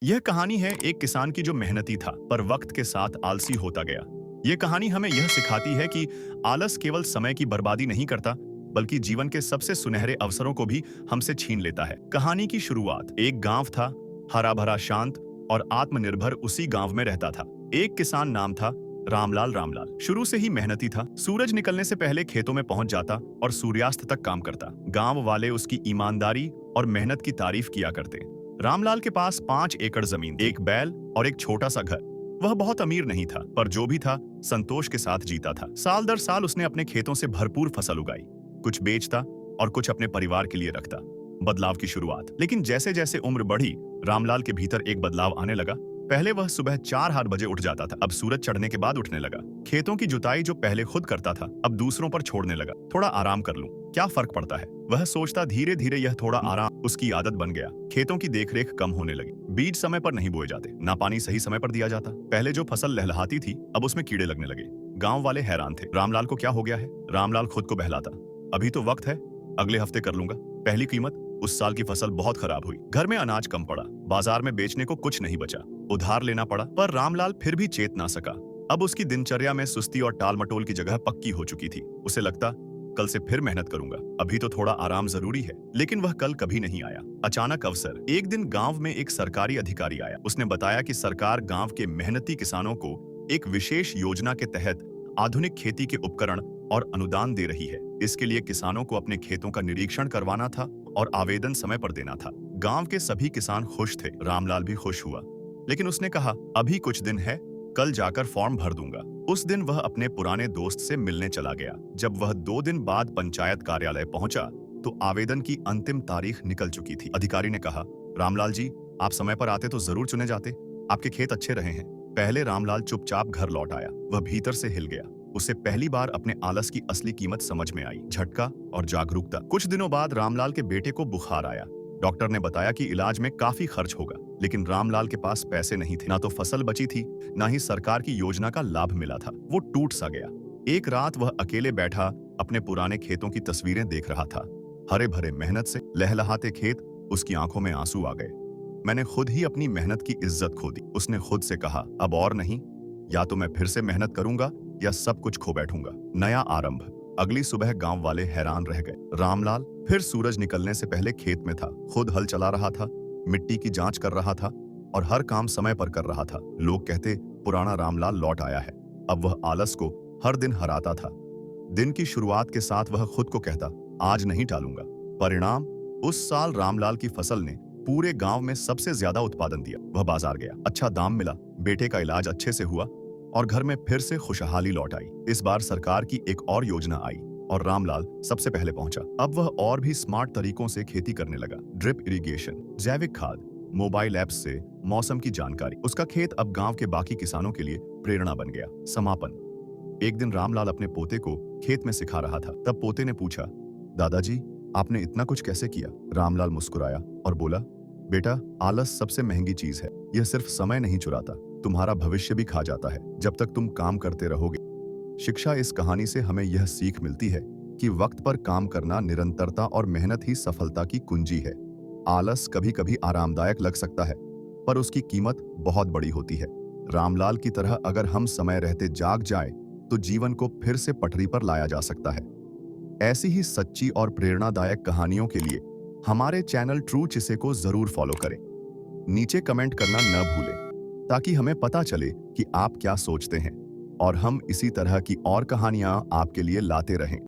यह कहानी है एक किसान की जो मेहनती था पर वक्त के साथ आलसी होता गया। यह कहानी हमें यह सिखाती है कि आलस केवल समय की बर्बादी नहीं करता बल्कि जीवन के सबसे सुनहरे अवसरों को भी हमसे छीन लेता है। कहानी की शुरुआत एक गांव था, हरा भरा शांत और आत्मनिर्भर उसी गांव में रहता था। एक किसान नाम था रामलाल। रामलाल शुरू से ही मेहनती था। सूरज निकलने से पहले खेतों में पहुंच जाता और सूर्यास्त तक काम करता। गांव वाले उसकी ईमानदारी और मेहनत की तारीफ किया करते। रामलाल के पास 5 एकड़ जमीन, एक बैल और एक छोटा सा घर। वह बहुत अमीर नहीं था, पर जो भी था संतोष के साथ जीता था। साल दर साल उसने अपने खेतों से भरपूर फसल उगाई, कुछ बेचता और कुछ अपने परिवार के लिए रखता। बदलाव की शुरुआत। लेकिन जैसे जैसे उम्र बढ़ी, रामलाल के भीतर एक बदलाव आने लगा। पहले वह सुबह 4-8 बजे उठ जाता था, अब सूरज चढ़ने के बाद उठने लगा। खेतों की जुताई जो पहले खुद करता था, अब दूसरों पर छोड़ने लगा। थोड़ा आराम कर लूं, क्या फर्क पड़ता है, वह सोचता। धीरे धीरे यह थोड़ा आराम उसकी आदत बन गया। खेतों की देखरेख कम होने लगी, बीज समय पर नहीं बोए जाते, ना पानी सही समय पर दिया जाता। पहले जो फसल लहलहाती थी, अब उसमें कीड़े लगने लगे। गांव वाले हैरान थे, रामलाल को क्या हो गया है। रामलाल खुद को बहलाता, अभी तो वक्त है, अगले हफ्ते कर लूंगा। पहली कीमत। उस साल की फसल बहुत खराब हुई, घर में अनाज कम पड़ा, बाजार में बेचने को कुछ नहीं बचा, उधार लेना पड़ा। पर रामलाल फिर भी चेत ना सका। अब उसकी दिनचर्या में सुस्ती और टाल मटोल की जगह पक्की हो चुकी थी। उसे लगता, कल से फिर मेहनत करूंगा, अभी तो थोड़ा आराम जरूरी है। लेकिन वह कल कभी नहीं आया। अचानक अवसर। एक दिन गांव में एक सरकारी अधिकारी आया। उसने बताया कि सरकार गांव के मेहनती किसानों को एक विशेष योजना के तहत आधुनिक खेती के उपकरण और अनुदान दे रही है। इसके लिए किसानों को अपने खेतों का निरीक्षण करवाना था और आवेदन समय पर देना था। गांव के सभी किसान खुश थे, रामलाल भी खुश हुआ। लेकिन उसने कहा, अभी कुछ दिन है, कल जाकर फॉर्म भर दूंगा। उस दिन वह अपने पुराने दोस्त से मिलने चला गया। जब वह 2 दिन बाद पंचायत कार्यालय पहुंचा तो आवेदन की अंतिम तारीख निकल चुकी थी। अधिकारी ने कहा, रामलाल जी, आप समय पर आते तो जरूर चुने जाते, आपके खेत अच्छे रहे हैं। पहले रामलाल चुपचाप घर लौट आया। वह भीतर से हिल गया। उसे पहली बार अपने आलस की असली कीमत समझ में आई, झटका और जागरूकता। कुछ दिनों बाद रामलाल के बेटे को बुखार आया। डॉक्टर ने बताया कि इलाज में काफी खर्च होगा, लेकिन रामलाल के पास पैसे नहीं थे। ना तो फसल बची थी, ना ही सरकार की योजना का लाभ मिला था। वो टूट सा गया। एक रात वह अकेले बैठा अपने पुराने खेतों की तस्वीरें देख रहा था। हरे भरे मेहनत से लहलहाते खेत। उसकी आंखों में आंसू आ गए। मैंने खुद ही अपनी मेहनत की इज्जत खो दी। उसने खुद से कहा, अब और नहीं, या तो मैं फिर से मेहनत करूंगा या सब कुछ खो बैठूंगा। नया आरंभ। अगली सुबह गांव वाले हैरान रह गए। रामलाल फिर सूरज निकलने से पहले खेत में था, खुद हल चला रहा था, मिट्टी की जांच कर रहा था और हर काम समय पर कर रहा था। लोग कहते, पुराना रामलाल लौट आया है। अब वह आलस को हर दिन हराता था। दिन की शुरुआत के साथ वह खुद को कहता, आज नहीं टालूंगा। परिणाम, उस साल रामलाल की फसल ने पूरे गांव में सबसे ज्यादा उत्पादन दिया। वह बाजार गया, अच्छा दाम मिला, बेटे का इलाज अच्छे से हुआ और घर में फिर से खुशहाली लौट आई। इस बार सरकार की एक और योजना आई और रामलाल सबसे पहले पहुंचा। अब वह और भी स्मार्ट तरीकों से खेती करने लगा। ड्रिप इरिगेशन, जैविक खाद, मोबाइल ऐप्स से मौसम की जानकारी। उसका खेत अब गांव के बाकी किसानों के लिए प्रेरणा बन गया। समापन। एक दिन रामलाल अपने पोते को खेत में सिखा रहा था। तब पोते ने पूछा, दादाजी, आपने इतना कुछ कैसे किया। रामलाल मुस्कुराया और बोला, बेटा, आलस सबसे महंगी चीज है। यह सिर्फ समय नहीं चुराता, तुम्हारा भविष्य भी खा जाता है जब तक तुम काम करते रहोगे। शिक्षा। इस कहानी से हमें यह सीख मिलती है कि वक्त पर काम करना, निरंतरता और मेहनत ही सफलता की कुंजी है। आलस कभी कभी आरामदायक लग सकता है, पर उसकी कीमत बहुत बड़ी होती है। रामलाल की तरह अगर हम समय रहते जाग जाएं, तो जीवन को फिर से पटरी पर लाया जा सकता है। ऐसी ही सच्ची और प्रेरणादायक कहानियों के लिए हमारे चैनल ट्रू चिसे को जरूर फॉलो करें। नीचे कमेंट करना न भूलें, ताकि हमें पता चले कि आप क्या सोचते हैं और हम इसी तरह की और कहानियां आपके लिए लाते रहें।